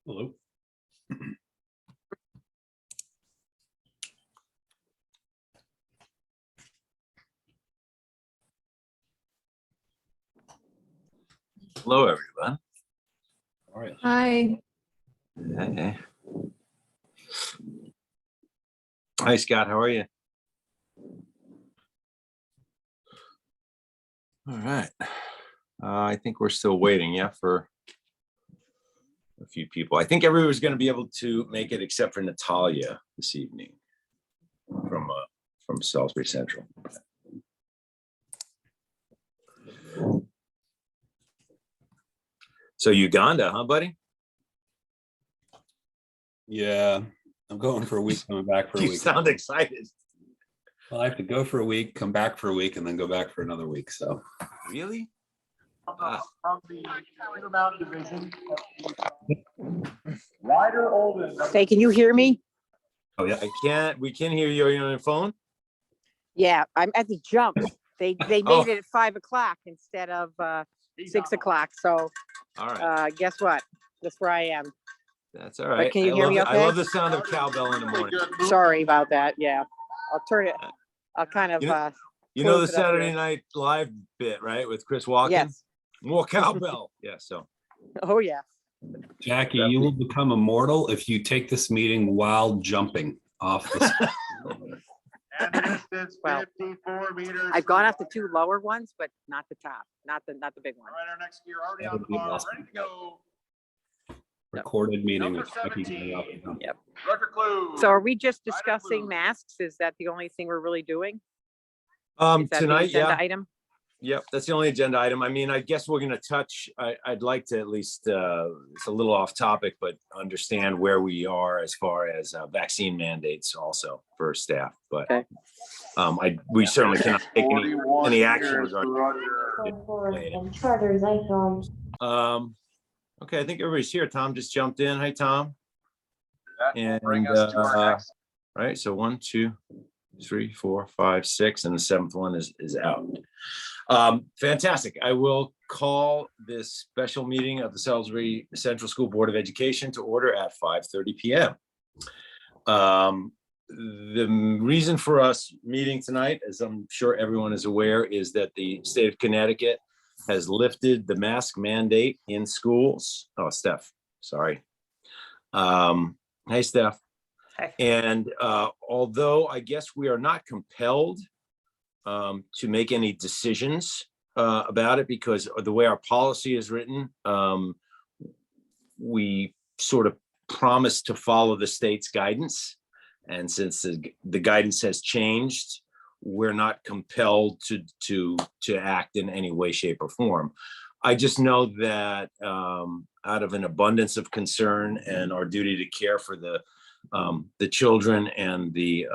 Hello. Hello, everyone. All right. Hi. Hey. Hi, Scott. How are you? All right. I think we're still waiting, yeah, for a few people. I think everyone's going to be able to make it except for Natalia this evening from Salisbury Central. So Uganda, huh, buddy? Yeah, I'm going for a week, coming back for a You week. sound excited. Well, I have to go for a week, come back for a week, and then go back for another week. So Really? From the Intermountain Division. Ryder Olden. Hey, can you hear me? oh yeah, We can hear you. Are you on your phone? Yeah, I'm at the jump. They Oh. made it at 5 o'clock instead of 6 o'clock. So All right. guess what? That's where I am. That's all right. can you hear me I okay? love the sound of cowbell in the morning. Sorry about that. Yeah, I'll turn it. I'll kind of. You know the close it up Saturday here. Night Live bit, right? With Chris Walken? Yes. More cowbell. Yeah, so. Oh yeah. Jackie, you will become immortal if you take this meeting while jumping off the. And the distance, Well, 54 meters. I've gone off the two lower ones, but not the top, not the big one. All right, our next gear already That on would the be bar, awesome. ready to go. Recorded meeting Number with Jackie 17. going off the jump. Yep. Roger Clue. So are we just Ryder discussing Blue. masks? Is that the only thing we're really doing? Is that the Tonight, agenda yeah. item? Yep, that's the only agenda item. I mean, I guess we're gonna touch, I'd like to at least, it's a little off topic, but understand where we are as far as vaccine mandates also for staff, but Okay. we certainly cannot take 41 any action meters, regarding. Roger. And charters icons. Okay, I think everybody's here. Tom just jumped in. Hi, Tom. That will And, bring us to our next. right, so 1, 2, 3, 4, 5, 6, and the seventh one is out. Fantastic. I will call this special meeting of the Salisbury Central School Board of Education to order at 5:30 p.m. The reason for us meeting tonight, as I'm sure everyone is aware, is that the state of Connecticut has lifted the mask mandate in schools. Oh, Steph, sorry. Hey, Steph. Hi. And although I guess we are not compelled to make any decisions about it, because of the way our policy is written, we sort of promise to follow the state's guidance. And since the guidance has changed, we're not compelled to act in any way, shape, or form. I just know that out of an abundance of concern and our duty to care for the children and the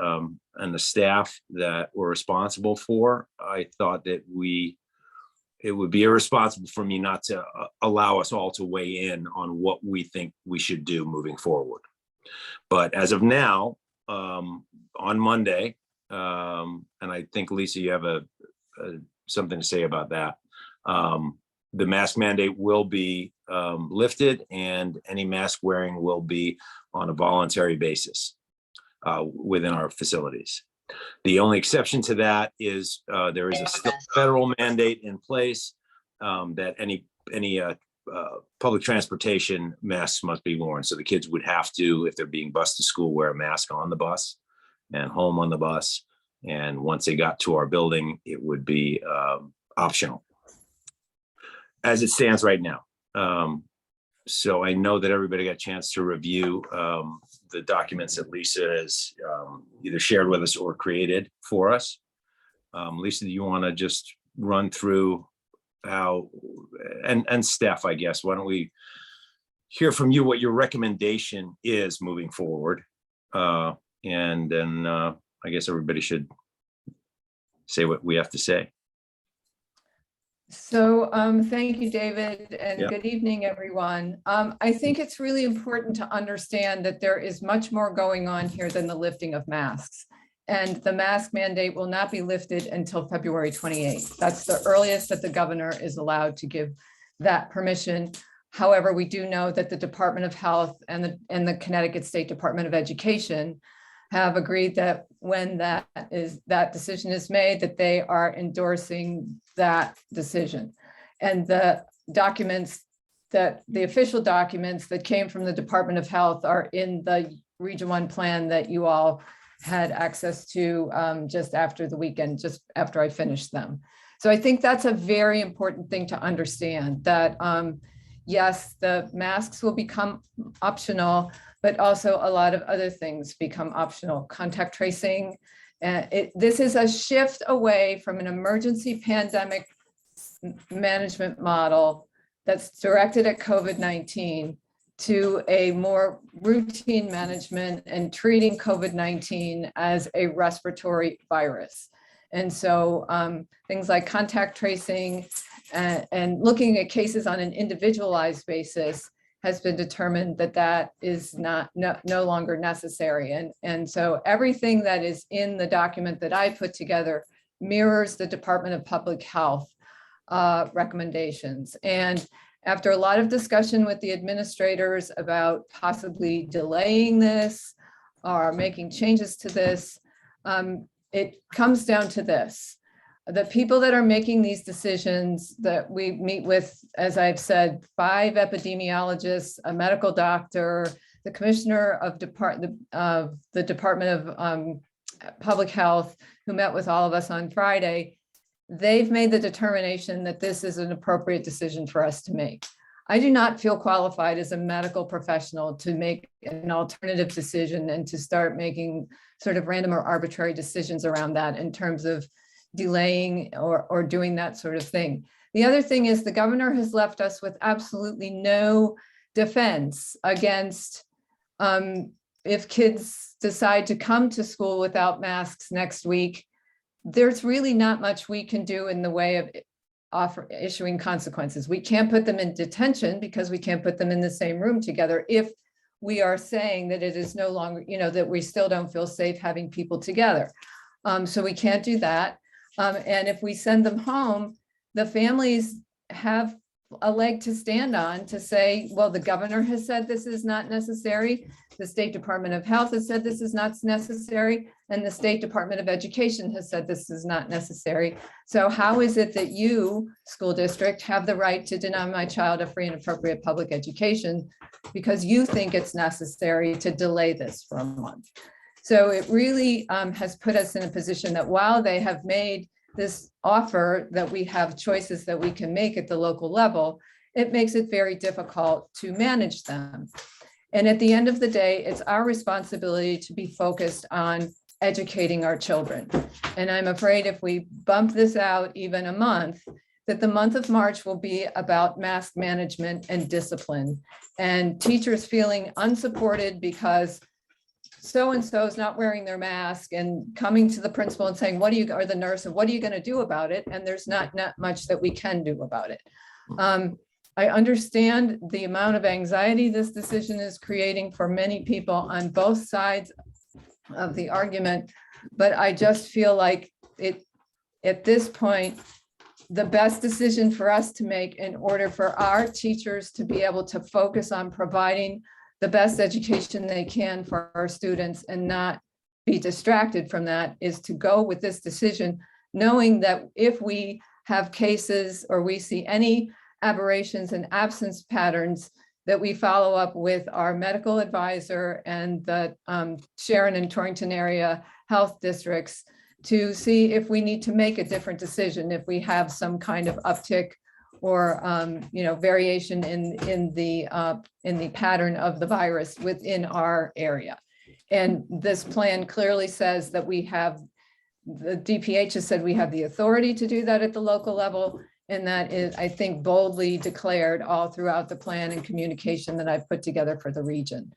staff that we're responsible for, I thought that it would be irresponsible for me not to allow us all to weigh in on what we think we should do moving forward. But as of now, on Monday, and I think, Lisa, you have something to say about that. The mask mandate will be lifted, and any mask wearing will be on a voluntary basis within our facilities. The only exception to that is there is a still federal mandate in place that any public transportation masks must be worn. So the kids would have to, if they're being bused to school, wear a mask on the bus and home on the bus. And once they got to our building, it would be optional as it stands right now. So I know that everybody got a chance to review the documents that Lisa has either shared with us or created for us. Lisa, do you want to just run through how, and Steph, I guess, why don't we hear from you what your recommendation is moving forward? And then I guess everybody should say what we have to say. So thank you, David, and Yeah. good evening, everyone. I think it's really important to understand that there is much more going on here than the lifting of masks. And the mask mandate will not be lifted until February 28th. That's the earliest that the governor is allowed to give that permission. However, we do know that the Department of Health and the Connecticut State Department of Education have agreed that when that decision is made, that they are endorsing that decision. And the official documents that came from the Department of Health are in the Region 1 plan that you all had access to just after the weekend, just after I finished them. So I think that's a very important thing to understand, that yes, the masks will become optional, but also a lot of other things become optional. Contact tracing. This is a shift away from an emergency pandemic management model that's directed at COVID-19 to a more routine management and treating COVID-19 as a respiratory virus. And so things like contact tracing and looking at cases on an individualized basis has been determined that that is no longer necessary. And so everything that is in the document that I put together mirrors the Department of Public Health recommendations. And after a lot of discussion with the administrators about possibly delaying this or making changes to this, it comes down to this. The people that are making these decisions that we meet with, as I've said, 5 epidemiologists, a medical doctor, the commissioner of the Department of Public Health, who met with all of us on Friday, they've made the determination that this is an appropriate decision for us to make. I do not feel qualified as a medical professional to make an alternative decision and to start making sort of random or arbitrary decisions around that in terms of delaying or doing that sort of thing. The other thing is the governor has left us with absolutely no defense against if kids decide to come to school without masks next week. There's really not much we can do in the way of issuing consequences. We can't put them in detention because we can't put them in the same room together if we are saying that it is no longer, that we still don't feel safe having people together. So we can't do that. And if we send them home, the families have a leg to stand on to say, well, the governor has said this is not necessary. The State Department of Health has said this is not necessary. And the State Department of Education has said this is not necessary. So how is it that you, school district, have the right to deny my child a free and appropriate public education because you think it's necessary to delay this for a month? So it really has put us in a position that while they have made this offer that we have choices that we can make at the local level, it makes it very difficult to manage them. And at the end of the day, it's our responsibility to be focused on educating our children. And I'm afraid if we bump this out even a month, that the month of March will be about mask management and discipline and teachers feeling unsupported because so-and-so is not wearing their mask and coming to the principal and saying, or the nurse, and what are you going to do about it? And there's not much that we can do about it. I understand the amount of anxiety this decision is creating for many people on both sides of the argument, but I just feel like at this point, the best decision for us to make in order for our teachers to be able to focus on providing the best education they can for our students and not be distracted from that is to go with this decision, knowing that if we have cases or we see any aberrations and absence patterns, that we follow up with our medical advisor and the Sharon and Torrington area health districts to see if we need to make a different decision, if we have some kind of uptick or variation in the pattern of the virus within our area. And this plan clearly says that we have, the DPH has said we have the authority to do that at the local level. And that is, I think, boldly declared all throughout the plan and communication that I've put together for the region.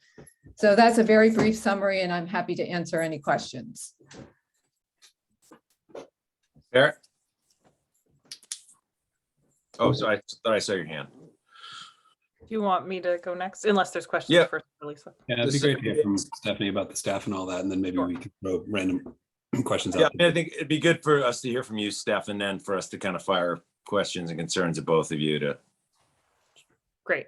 So that's a very brief summary, and I'm happy to answer any questions. Barrett? Oh, so I thought I saw your hand. Do you want me to go next? Unless there's questions Yeah. first, for Lisa. Yeah, it'd be great to hear from Stephanie about the staff and all that, and then maybe we can throw random questions Yeah, out. I think it'd be good for us to hear from you, Steph, and then for us to kind of fire questions and concerns at both of you to. Great.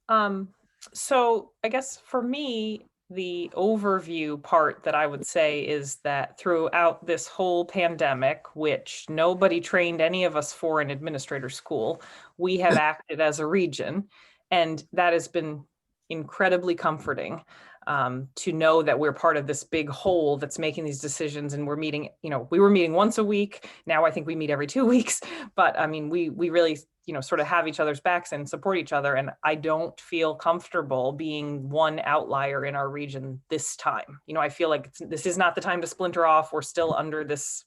So I guess for me, the overview part that I would say is that throughout this whole pandemic, which nobody trained any of us for in administrator school, we have acted as a region. And that has been incredibly comforting, to know that we're part of this big whole that's making these decisions, and we're meeting, we were meeting once a week. Now I think we meet every 2 weeks, but I mean, we really, sort of have each other's backs and support each other. And I don't feel comfortable being one outlier in our region this time. I feel like this is not the time to splinter off. We're still under this,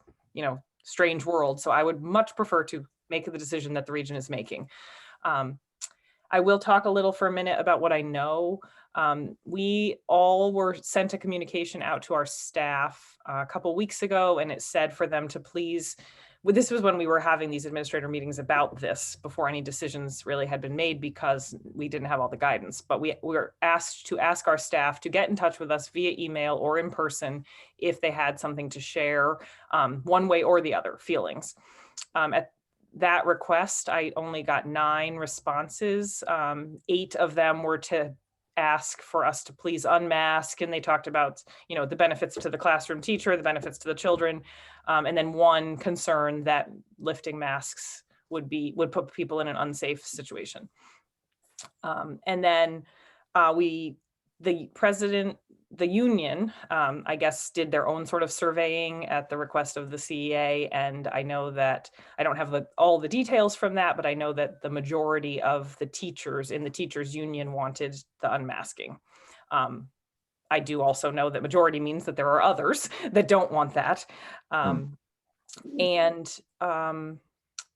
strange world. So I would much prefer to make the decision that the region is making. I will talk a little for a minute about what I know. We all were sent a communication out to our staff a couple weeks ago, and it said for them to please, this was when we were having these administrator meetings about this before any decisions really had been made, because we didn't have all the guidance. But we were asked to ask our staff to get in touch with us via email or in person if they had something to share, one way or the other, feelings. At that request, I only got 9 responses. 8 of them were to ask for us to please unmask, and they talked about, the benefits to the classroom teacher, the benefits to the children, and then 1 concern that lifting masks would put people in an unsafe situation. And then the union, I guess, did their own sort of surveying at the request of the CEA. And I know that I don't have all the details from that, but I know that the majority of the teachers in the teachers union wanted the unmasking. I do also know that majority means that there are others that don't want that. And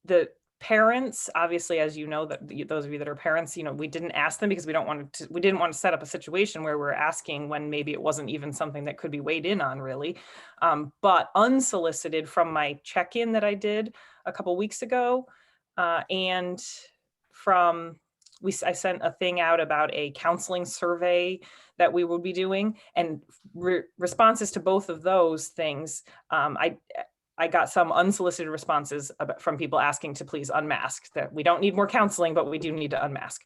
the parents, obviously, as you know, that those of you that are parents, we didn't ask them because we didn't want to set up a situation where we're asking when maybe it wasn't even something that could be weighed in on, really. But unsolicited from my check-in that I did a couple weeks ago, and from I sent a thing out about a counseling survey that we would be doing, and responses to both of those things. I got some unsolicited responses from people asking to please unmask, that we don't need more counseling, but we do need to unmask.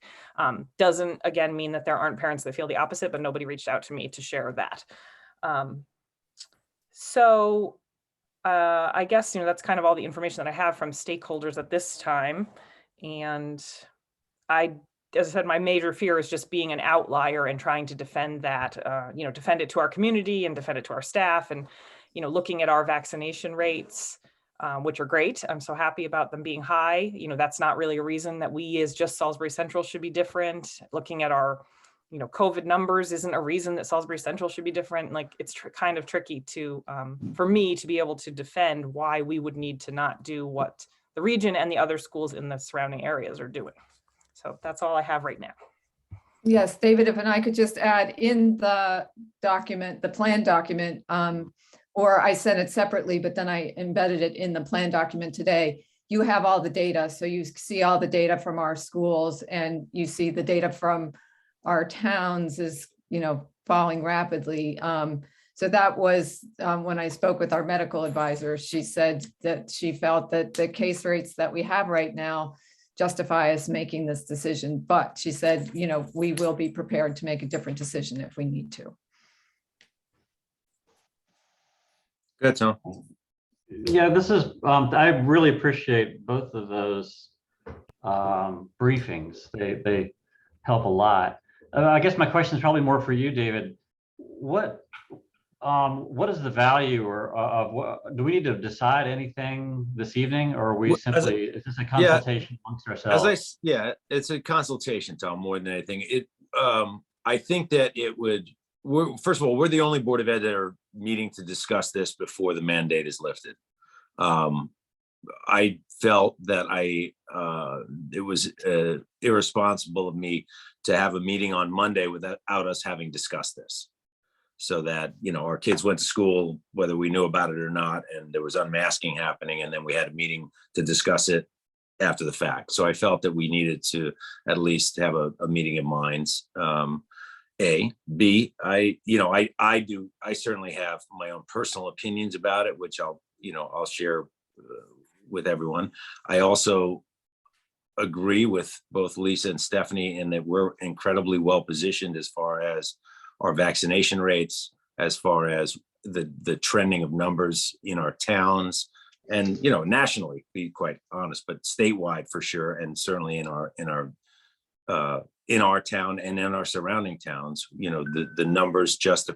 Doesn't, again, mean that there aren't parents that feel the opposite, but nobody reached out to me to share that. So I guess, that's kind of all the information that I have from stakeholders at this time. And as I said, my major fear is just being an outlier and trying to defend that, defend it to our community and defend it to our staff. And looking at our vaccination rates, which are great. I'm so happy about them being high. That's not really a reason that we as just Salisbury Central should be different. Looking at our, COVID numbers isn't a reason that Salisbury Central should be different. Like, it's kind of tricky to, for me to be able to defend why we would need to not do what the region and the other schools in the surrounding areas are doing. So that's all I have right now. Yes, David, if I could just add in the document, the plan document, or I sent it separately, but then I embedded it in the plan document today. You have all the data. So you see all the data from our schools, and you see the data from our towns is, falling rapidly. So that was when I spoke with our medical advisor, she said that she felt that the case rates that we have right now justify us making this decision. But she said, we will be prepared to make a different decision if we need to. Good, Tom. Yeah, this is, I really appreciate both of those briefings. They help a lot. I guess my question is probably more for you, David. What is the value do we need to decide anything this evening, or are we simply, is this a consultation amongst ourselves? It's a consultation, Tom, more than anything. I think that first of all, we're the only Board of Ed that are meeting to discuss this before the mandate is lifted. I felt that it was irresponsible of me to have a meeting on Monday without us having discussed this. So that, our kids went to school, whether we knew about it or not, and there was unmasking happening, and then we had a meeting to discuss it after the fact. So I felt that we needed to at least have a meeting of minds. A. B, I certainly have my own personal opinions about it, which I'll share with everyone. I also agree with both Lisa and Stephanie in that we're incredibly well positioned as far as our vaccination rates, as far as the trending of numbers in our towns, and nationally, to be quite honest, but statewide for sure, and certainly in our town and in our surrounding towns. The numbers just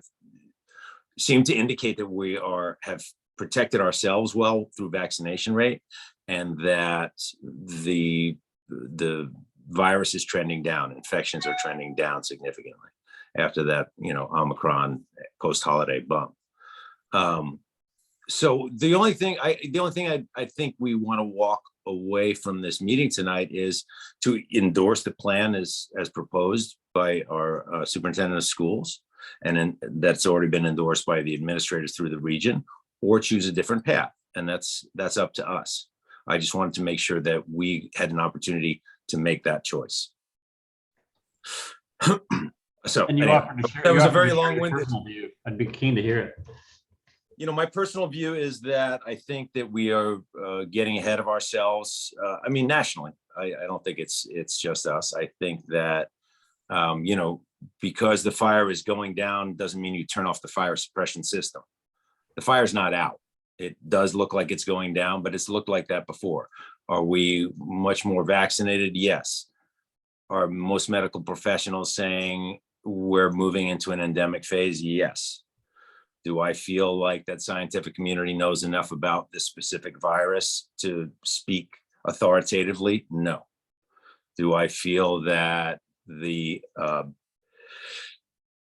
seem to indicate that we have protected ourselves well through vaccination rate, and that the virus is trending down. Infections are trending down significantly after that, Omicron post-holiday bump. So the only thing I think we want to walk away from this meeting tonight is to endorse the plan as proposed by our superintendent of schools, and then that's already been endorsed by the administrators through the region, or choose a different path, and that's up to us. I just wanted to make sure that we had an opportunity to make that choice. So And you anyway, offered to share. that you was a offered very to share your long-winded. personal view. I'd be keen to hear it. My personal view is that I think that we are getting ahead of ourselves. I mean, nationally, I don't think it's just us. I think that, because the fire is going down doesn't mean you turn off the fire suppression system. The fire's not out. It does look like it's going down, but it's looked like that before. Are we much more vaccinated? Yes. Are most medical professionals saying we're moving into an endemic phase? Yes. Do I feel like that scientific community knows enough about this specific virus to speak authoritatively? No. Do I feel that the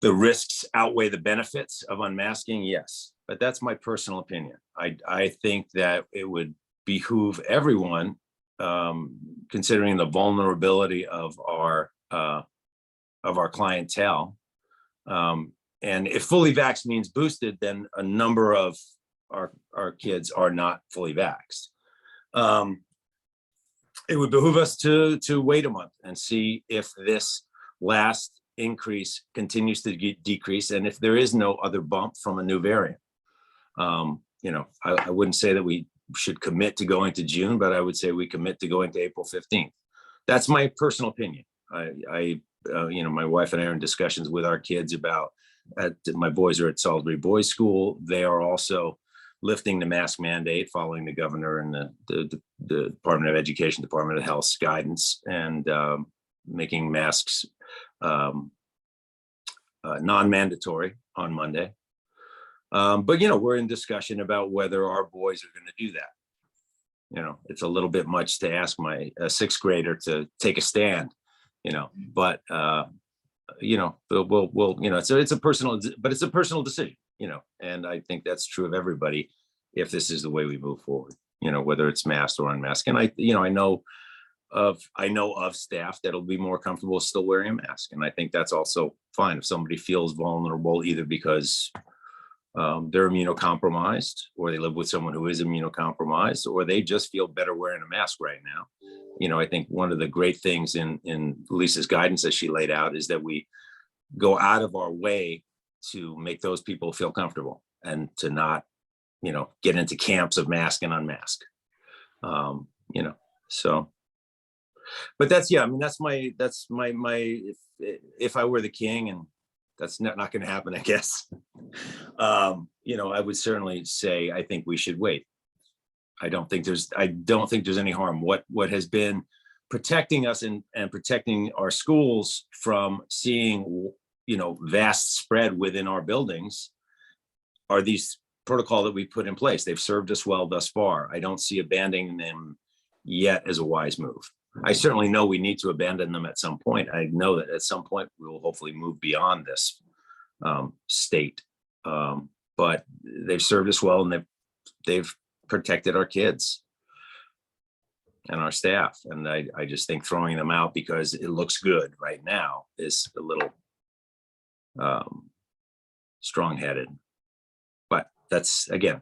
risks outweigh the benefits of unmasking? Yes, but that's my personal opinion. I think that it would behoove everyone, considering the vulnerability of our clientele. And if fully vaxxed means boosted, then a number of our kids are not fully vaxxed. It would behoove us to wait a month and see if this last increase continues to decrease, and if there is no other bump from a new variant. I wouldn't say that we should commit to going to June, but I would say we commit to going to April 15th. That's my personal opinion. My wife and I are in discussions with our kids about, my boys are at Salisbury Boys School. They are also lifting the mask mandate following the governor and the Department of Education, Department of Health's guidance, and making masks non-mandatory on Monday. But we're in discussion about whether our boys are going to do that. It's a little bit much to ask my sixth grader to take a stand, but it's a personal decision, and I think that's true of everybody if this is the way we move forward, whether it's masked or unmasked. And I know of staff that'll be more comfortable still wearing a mask, and I think that's also fine. If somebody feels vulnerable, either because they're immunocompromised, or they live with someone who is immunocompromised, or they just feel better wearing a mask right now. I think one of the great things in Lisa's guidance that she laid out is that we go out of our way to make those people feel comfortable, and to not, get into camps of mask and unmask. So, but that's my if I were the king, and that's not going to happen, I guess. I would certainly say I think we should wait. I don't think there's any harm. What has been protecting us and protecting our schools from seeing, vast spread within our buildings are these protocol that we put in place. They've served us well thus far. I don't see abandoning them yet as a wise move. I certainly know we need to abandon them at some point. I know that at some point we will hopefully move beyond this state. But they've served us well, and they've protected our kids and our staff. And I just think throwing them out because it looks good right now is a little strong-headed. But that's, again,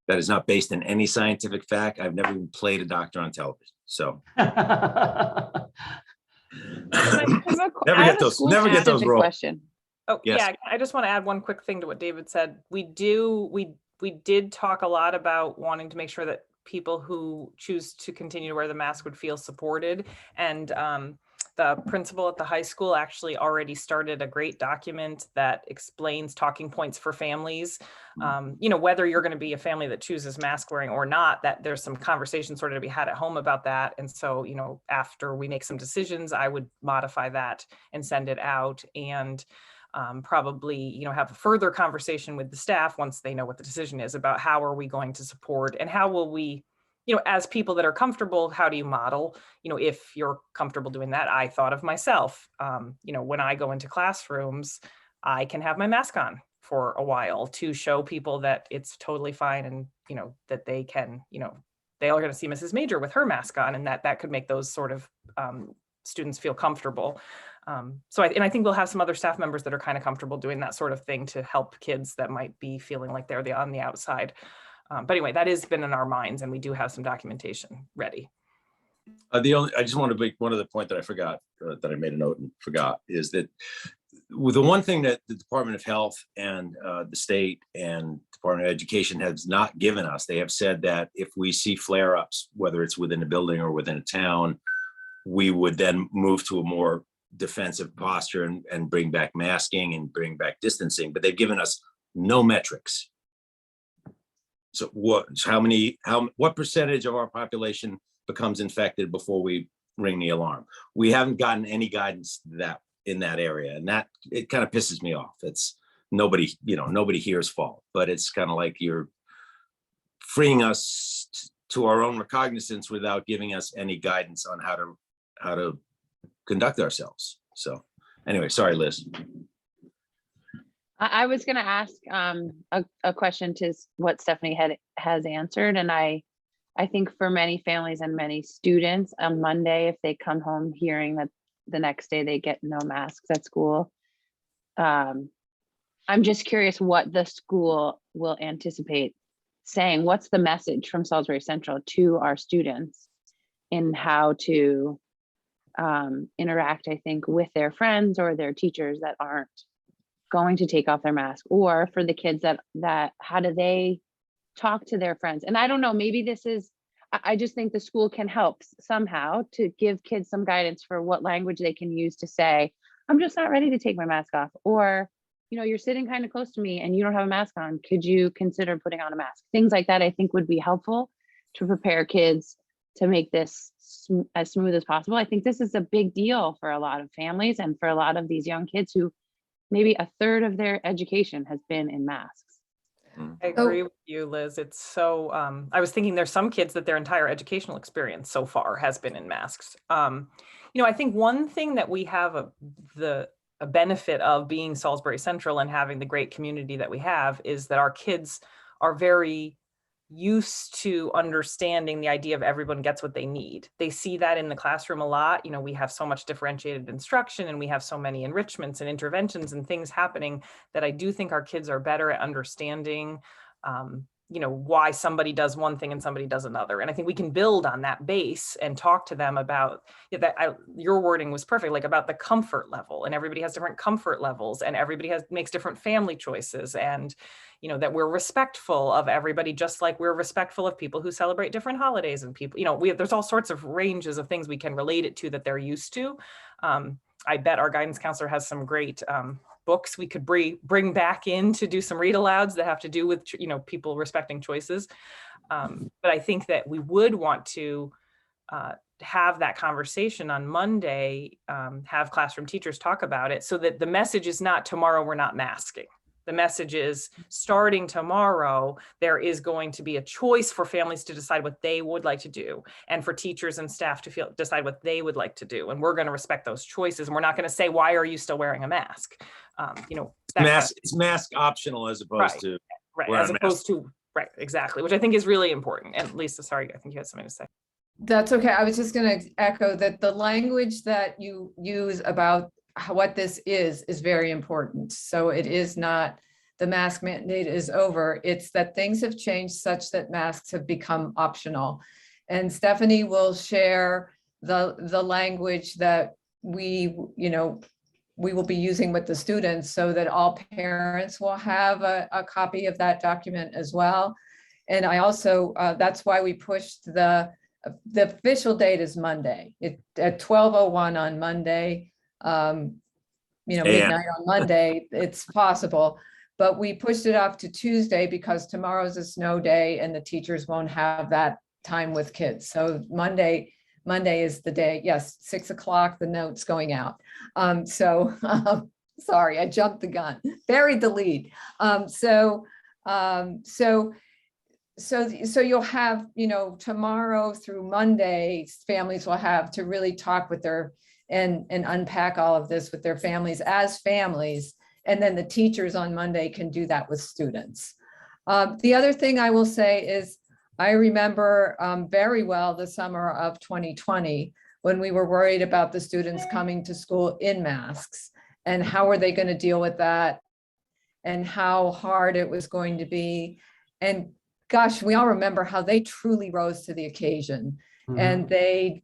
that is not based in any scientific fact. I've never even played a doctor on television. So never get those roles. Question. Oh, Yes. yeah, I just want to add one quick thing to what David said. We did talk a lot about wanting to make sure that people who choose to continue to wear the mask would feel supported. And the principal at the high school actually already started a great document that explains talking points for families. Whether you're going to be a family that chooses mask wearing or not, that there's some conversation sort of to be had at home about that. And so, after we make some decisions, I would modify that and send it out, and probably, have a further conversation with the staff once they know what the decision is about how are we going to support, and how will we, as people that are comfortable, how do you model, if you're comfortable doing that. I thought of myself, when I go into classrooms, I can have my mask on for a while to show people that it's totally fine, and, that they can, they are going to see Mrs. Major with her mask on, and that could make those sort of students feel comfortable. I think we'll have some other staff members that are kind of comfortable doing that sort of thing to help kids that might be feeling like they're on the outside. But anyway, that has been in our minds, and we do have some documentation ready. I just want to make one other point that I forgot, that I made a note and forgot, is that the one thing that the Department of Health and the state and Department of Education has not given us, they have said that if we see flare-ups, whether it's within a building or within a town, we would then move to a more defensive posture and bring back masking and bring back distancing, but they've given us no metrics. So what percentage of our population becomes infected before we ring the alarm? We haven't gotten any guidance that in that area, and that it kind of pisses me off. It's nobody here's fault, but it's kind of like you're freeing us to our own recognizance without giving us any guidance on how to conduct ourselves. So anyway, sorry, Liz. I was going to ask a question to what Stephanie has answered. And I think for many families and many students on Monday, if they come home hearing that the next day they get no masks at school, I'm just curious what the school will anticipate saying. What's the message from Salisbury Central to our students in how to interact, I think, with their friends or their teachers that aren't going to take off their mask, or for the kids that how do they talk to their friends? And I don't know, maybe I just think the school can help somehow to give kids some guidance for what language they can use to say, I'm just not ready to take my mask off, or, you're sitting kind of close to me and you don't have a mask on. Could you consider putting on a mask? Things like that, I think, would be helpful to prepare kids to make this as smooth as possible. I think this is a big deal for a lot of families and for a lot of these young kids who maybe a third of their education has been in masks. I agree with you, Liz. It's so, I was thinking there's some kids that their entire educational experience so far has been in masks. I think one thing that we have a benefit of being Salisbury Central and having the great community that we have is that our kids are very used to understanding the idea of everyone gets what they need. They see that in the classroom a lot. We have so much differentiated instruction, and we have so many enrichments and interventions and things happening that I do think our kids are better at understanding, why somebody does one thing and somebody does another. And I think we can build on that base and talk to them about that. Your wording was perfect, like about the comfort level, and everybody has different comfort levels, and everybody makes different family choices, and that we're respectful of everybody, just like we're respectful of people who celebrate different holidays, and people, there's all sorts of ranges of things we can relate it to that they're used to. I bet our guidance counselor has some great books we could bring back in to do some read alouds that have to do with, people respecting choices. But I think that we would want to have that conversation on Monday, have classroom teachers talk about it, so that the message is not tomorrow we're not masking. The message is starting tomorrow, there is going to be a choice for families to decide what they would like to do, and for teachers and staff to decide what they would like to do. And we're going to respect those choices. And we're not going to say, why are you still wearing a mask? It's mask optional as opposed to right, exactly, which I think is really important. And Lisa, sorry, I think you had something to say. That's okay. I was just going to echo that the language that you use about what this is very important. So it is not the mask mandate is over. It's that things have changed such that masks have become optional. And Stephanie will share the language that we will be using with the students, so that all parents will have a copy of that document as well. And I also, that's why we pushed the official date is Monday. At 12:01 on Monday, midnight on Monday, it's possible. But we pushed it off to Tuesday because tomorrow's a snow day and the teachers won't have that time with kids. So Monday is the day. Yes, 6 o'clock, the note's going out. Sorry, I jumped the gun, buried the lead. So you'll have, tomorrow through Monday, families will have to really talk with their and unpack all of this with their families as families. And then the teachers on Monday can do that with students. The other thing I will say is I remember very well the summer of 2020 when we were worried about the students coming to school in masks and how are they going to deal with that and how hard it was going to be. And gosh, we all remember how they truly rose to the occasion. Mm-hmm. And they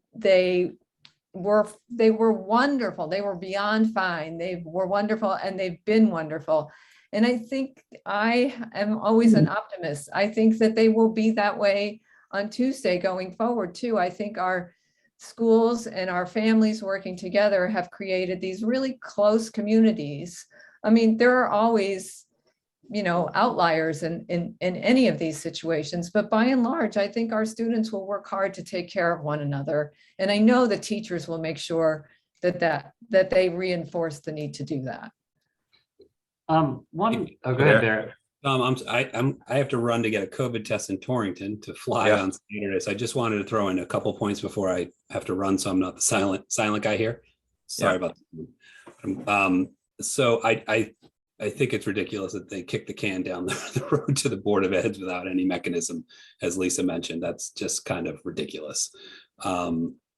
were wonderful. They were beyond fine. They were wonderful and they've been wonderful. And I think I am always an optimist. I think that they will be that way on Tuesday going forward too. I think our schools and our families working together have created these really close communities. I mean, there are always, outliers in any of these situations, but by and large, I think our students will work hard to take care of one another. And I know the teachers will make sure that they reinforce the need to do that. Go ahead, Barrett. I have to run to get a COVID test in Torrington to fly on Saturday. So I just wanted to throw in a couple points before I have to run, so I'm not the silent guy here. Sorry about that. So I think it's ridiculous that they kick the can down the road to the Board of Eds without any mechanism, as Lisa mentioned. That's just kind of ridiculous. I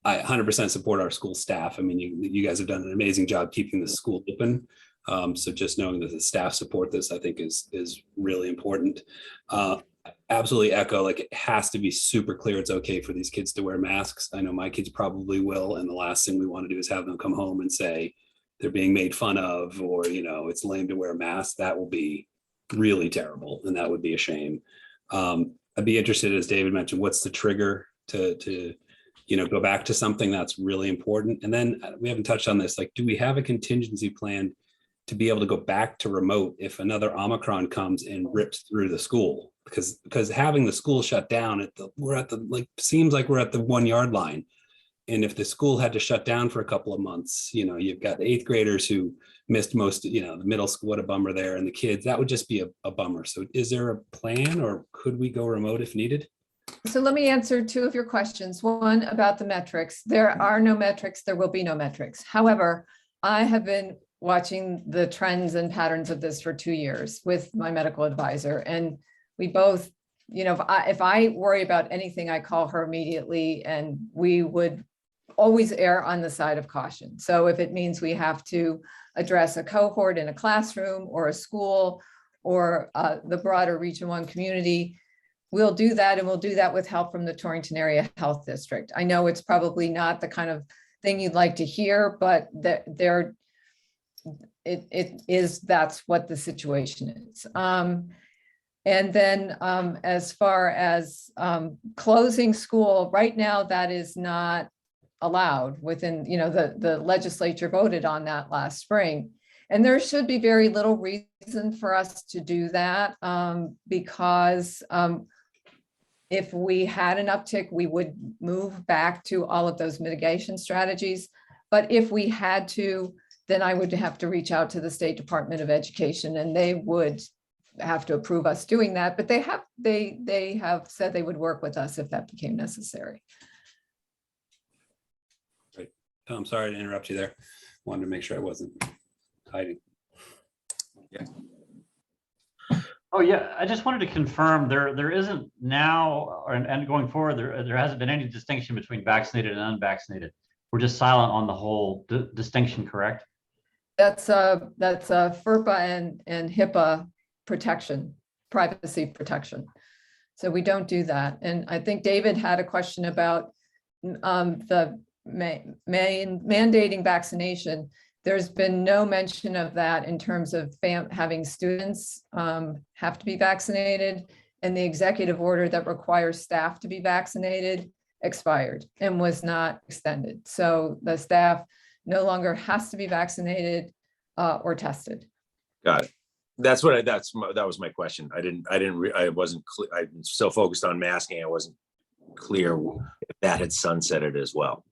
100% support our school staff. I mean, you guys have done an amazing job keeping the school open. So just knowing that the staff support this, I think is really important. Absolutely echo, like it has to be super clear it's okay for these kids to wear masks. I know my kids probably will. And the last thing we want to do is have them come home and say they're being made fun of, or, it's lame to wear a mask. That will be really terrible. And that would be a shame. I'd be interested, as David mentioned, what's the trigger to go back to something that's really important. And then we haven't touched on this, like, do we have a contingency plan to be able to go back to remote if another Omicron comes and rips through the school? Because having the school shut down seems like we're at the 1 yard line. And if the school had to shut down for a couple of months, you've got the 8th graders who missed most, the middle school, what a bummer there, and the kids, that would just be a bummer. So is there a plan, or could we go remote if needed? So let me answer 2 of your questions. One about the metrics. There are no metrics. There will be no metrics. However, I have been watching the trends and patterns of this for 2 years with my medical advisor. And we both, if I worry about anything, I call her immediately, and we would always err on the side of caution. So if it means we have to address a cohort in a classroom or a school or the broader Region 1 community, we'll do that, and we'll do that with help from the Torrington Area Health District. I know it's probably not the kind of thing you'd like to hear, but that's what the situation is. And then as far as closing school, right now that is not allowed within, the legislature voted on that last spring. And there should be very little reason for us to do that because if we had an uptick, we would move back to all of those mitigation strategies. But if we had to, then I would have to reach out to the State Department of Education, and they would have to approve us doing that. But they have said they would work with us if that became necessary. Great. I'm sorry to interrupt you there. Wanted to make sure I wasn't hiding. Yeah. Oh yeah, I just wanted to confirm there isn't now and going forward there hasn't been any distinction between vaccinated and unvaccinated. We're just silent on the whole distinction, correct? That's a FERPA and HIPAA protection, privacy protection. So we don't do that. And I think David had a question about the mandating vaccination. There's been no mention of that in terms of having students have to be vaccinated. and the executive order that requires staff to be vaccinated expired and was not extended. So the staff no longer has to be vaccinated or tested. Got it. That was my question. I wasn't clear. I'm so focused on masking, I wasn't clear if that had sunsetted as well.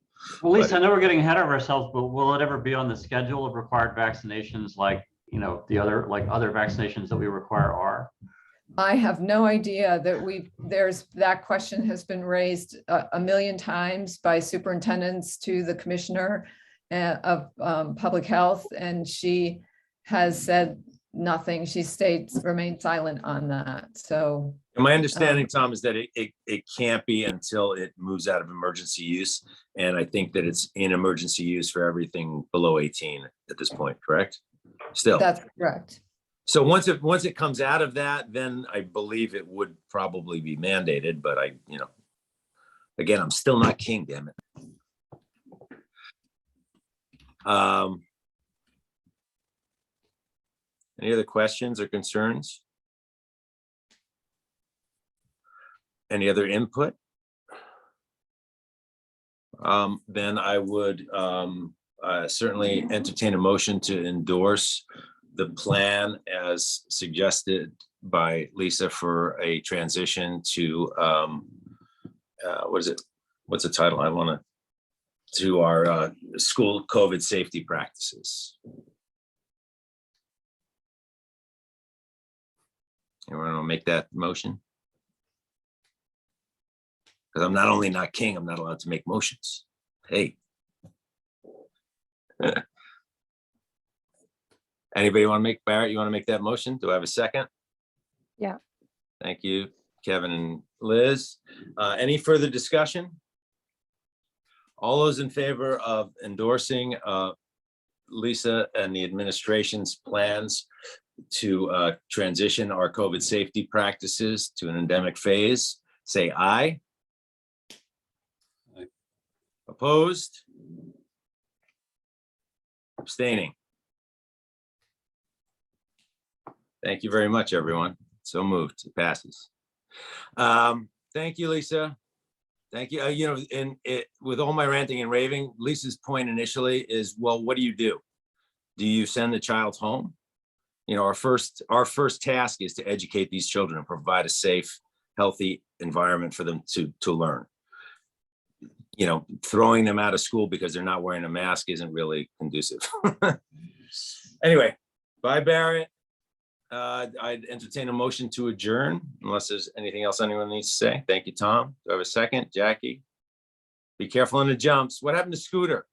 Well, Lisa, I know we're getting ahead of ourselves, but will it ever be on the schedule of required vaccinations like, the other vaccinations that we require are? I have no idea that that question has been raised a million times by superintendents to the commissioner of public health, and she has said nothing. She remained silent on that. So My understanding, Tom, is that it can't be until it moves out of emergency use. And I think that it's in emergency use for everything below 18 at this point, correct? Still. that's correct. So once it comes out of that, then I believe it would probably be mandated, but again, I'm still not king, damn it. Any other questions or concerns? Any other input? Then I would certainly entertain a motion to endorse the plan as suggested by Lisa for a transition to what is it? What's the title? To our school COVID safety practices. Anyone want to make that motion? Because I'm not only not king, I'm not allowed to make motions. Hey. Anybody want to make, Barrett, you want to make that motion? Do I have a second? Yeah. Thank you, Kevin and Liz. Any further discussion? All those in favor of endorsing Lisa and the administration's plans to transition our COVID safety practices to an endemic phase, say aye. Aye. Opposed? Abstaining? Thank you very much, everyone. So moved. It passes. Thank you, Lisa. Thank you. With all my ranting and raving, Lisa's point initially is, well, what do you do? Do you send the child home? Our first task is to educate these children and provide a safe, healthy environment for them to learn. Throwing them out of school because they're not wearing a mask isn't really conducive. Anyway, bye, Barrett. I'd entertain a motion to adjourn unless there's anything else anyone needs to say. Thank you, Tom. Do I have a second? Jackie? Be careful on the jumps. What happened to Scooter?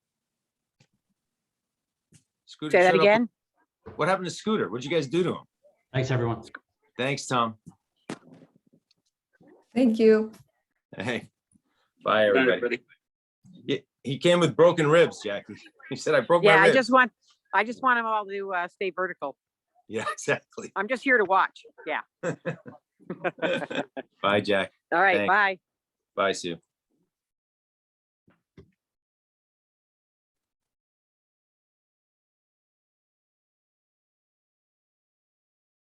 Scooter Say that showed up- again? What happened to Scooter? What'd you guys do to him? Thanks, everyone. Thanks, Tom. Thank you. Hey, bye, everybody. He came with broken ribs, Jackie. He said, I broke my Yeah, ribs. I just want them all to stay vertical. Yeah, exactly. I'm just here to watch. Yeah. Bye, Jack. All right, Thanks. bye. Bye, Sue.